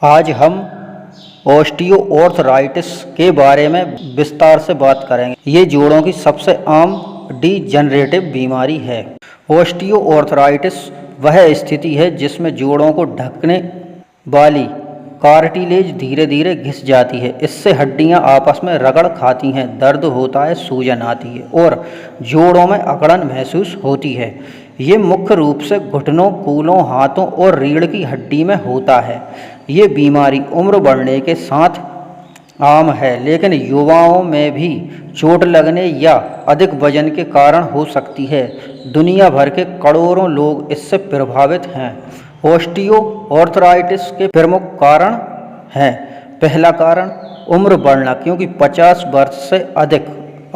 आज हम ऑस्टियोआर्थराइटिस के बारे में विस्तार से बात करेंगे। ये जोड़ों की सबसे आम डीजनरेटिव बीमारी है। ऑस्टियोआर्थराइटिस वह स्थिति है जिसमें जोड़ों को ढकने वाली कार्टिलेज धीरे धीरे घिस जाती है। इससे हड्डियां आपस में रगड़ खाती हैं, दर्द होता है, सूजन आती है और जोड़ों में अकड़न महसूस होती है। ये मुख्य रूप से घुटनों, कूलों, हाथों और रीढ़ की हड्डी में होता है। ये बीमारी उम्र बढ़ने के साथ आम है, लेकिन युवाओं में भी चोट लगने या अधिक वजन के कारण हो सकती है। दुनिया भर के करोड़ों लोग इससे प्रभावित हैं। ऑस्टियोआर्थराइटिस के प्रमुख कारण हैं। पहला कारण उम्र बढ़ना, क्योंकि 50 वर्ष से अधिक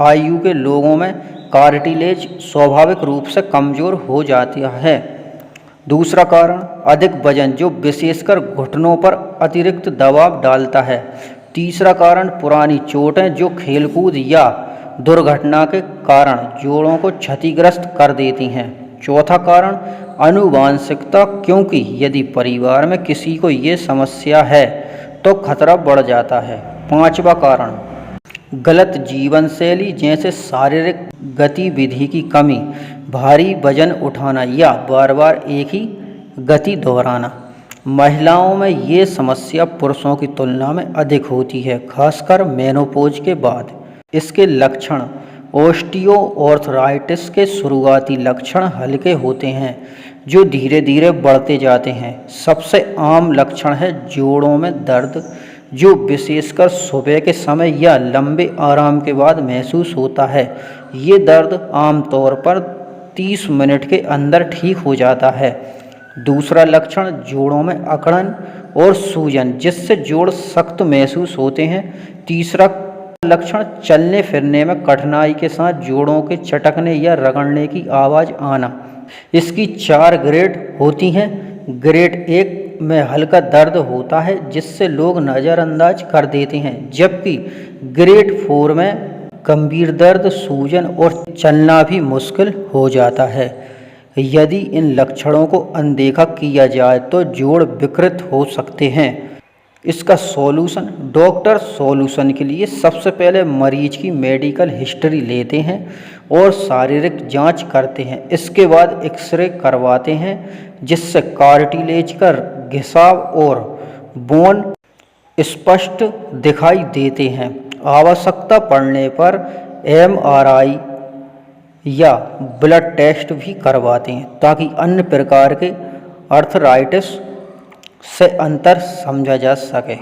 आयु के लोगों में कार्टिलेज स्वाभाविक रूप से कमज़ोर हो जाता है। दूसरा कारण अधिक वजन, जो विशेषकर घुटनों पर अतिरिक्त दबाव डालता है। तीसरा कारण पुरानी चोटें, जो खेलकूद या दुर्घटना के कारण जोड़ों को क्षतिग्रस्त कर देती हैं। चौथा कारण आनुवांशिकता, क्योंकि यदि परिवार में किसी को ये समस्या है तो खतरा बढ़ जाता है। पांचवा कारण गलत जीवन शैली, जैसे शारीरिक गतिविधि की कमी, भारी वजन उठाना या बार बार एक ही गति दोहराना। महिलाओं में ये समस्या पुरुषों की तुलना में अधिक होती है, खासकर मेनोपॉज के बाद। इसके लक्षण ऑस्टियोआर्थराइटिस के शुरुआती लक्षण हल्के होते हैं, जो धीरे धीरे बढ़ते जाते हैं। सबसे आम लक्षण है जोड़ों में दर्द, जो विशेषकर सुबह के समय या लंबे आराम के बाद महसूस होता है। ये दर्द आमतौर पर 30 मिनट के अंदर ठीक हो जाता है। दूसरा लक्षण जोड़ों में अकड़न और सूजन, जिससे जोड़ सख्त महसूस होते हैं। तीसरा लक्षण चलने फिरने में कठिनाई के साथ जोड़ों के चटकने या रगड़ने की आवाज़ आना। इसकी 4 ग्रेड होती हैं। ग्रेड 1 में हल्का दर्द होता है, जिससे लोग नज़रअंदाज कर देते हैं, जबकि ग्रेड 4 में गंभीर दर्द, सूजन और चलना भी मुश्किल हो जाता है। यदि इन लक्षणों को अनदेखा किया जाए तो जोड़ विकृत हो सकते हैं। इसका सॉल्यूशन डॉक्टर सॉल्यूशन के लिए सबसे पहले मरीज की मेडिकल हिस्ट्री लेते हैं और शारीरिक जांच करते हैं। इसके बाद एक्सरे करवाते हैं, जिससे कार्टिलेज का घिसाव और बोन स्पष्ट दिखाई देते हैं। आवश्यकता पड़ने पर MRI या ब्लड टेस्ट भी करवाते हैं, ताकि अन्य प्रकार के आर्थराइटिस से अंतर समझा जा सके।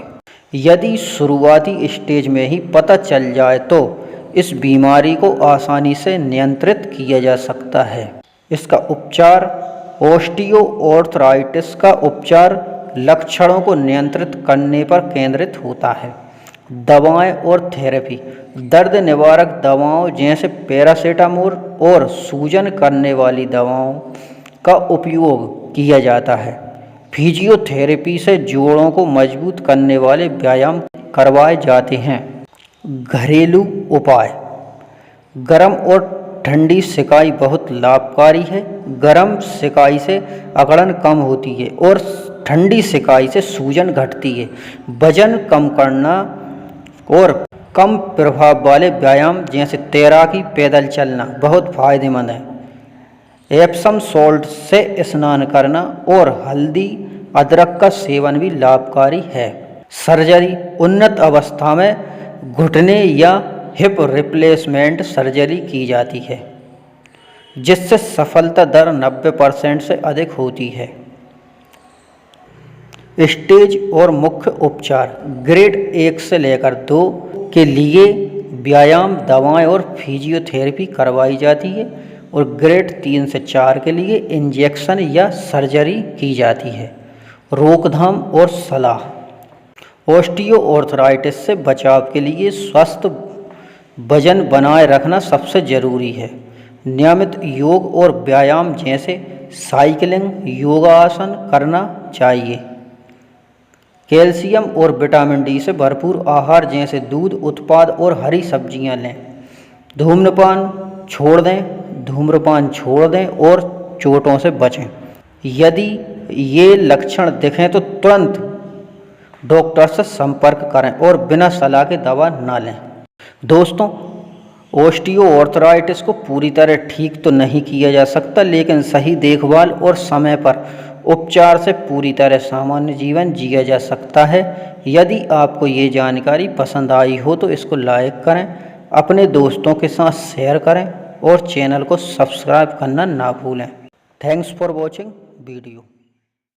यदि शुरुआती स्टेज में ही पता चल जाए तो इस बीमारी को आसानी से नियंत्रित किया जा सकता है। इसका उपचार ऑस्टियोआर्थराइटिस का उपचार लक्षणों को नियंत्रित करने पर केंद्रित होता है। दवाएं और थेरेपी, दर्द निवारक दवाओं जैसे पैरासीटामोल और सूजन करने वाली दवाओं का उपयोग किया जाता है। फिजियोथेरेपी से जोड़ों को मजबूत करने वाले व्यायाम करवाए जाते हैं। घरेलू उपाय, गर्म और ठंडी सिकाई बहुत लाभकारी है। गर्म सिकाई से अकड़न कम होती है और ठंडी सिकाई से सूजन घटती है। वजन कम करना और कम प्रभाव वाले व्यायाम जैसे तैराकी, पैदल चलना बहुत फायदेमंद है। एप्सम सॉल्ट से स्नान करना और हल्दी अदरक का सेवन भी लाभकारी है। सर्जरी, उन्नत अवस्था में घुटने या हिप रिप्लेसमेंट सर्जरी की जाती है, जिससे सफलता दर 90% से अधिक होती है। स्टेज और मुख्य उपचार, ग्रेड 1 से लेकर 2 के लिए व्यायाम, दवाएं और फिजियोथेरेपी करवाई जाती है और ग्रेड 3 से 4 के लिए इंजेक्शन या सर्जरी की जाती है। रोकथाम और सलाह, ऑस्टियोआर्थराइटिस से बचाव के लिए स्वस्थ वजन बनाए रखना सबसे ज़रूरी है। नियमित योग और व्यायाम जैसे साइकिलिंग, योगासन करना चाहिए। कैल्शियम और विटामिन डी से भरपूर आहार जैसे दूध उत्पाद और हरी सब्जियां लें। धूम्रपान छोड़ दें और चोटों से बचें। यदि ये लक्षण दिखें तो तुरंत डॉक्टर से संपर्क करें और बिना सलाह के दवा ना लें। दोस्तों, ऑस्टियोआर्थराइटिस को पूरी तरह ठीक तो नहीं किया जा सकता, लेकिन सही देखभाल और समय पर उपचार से पूरी तरह सामान्य जीवन जिया जा सकता है। यदि आपको ये जानकारी पसंद आई हो तो इसको लाइक करें, अपने दोस्तों के साथ शेयर करें और चैनल को सब्सक्राइब करना ना भूलें। Thanks for watching video.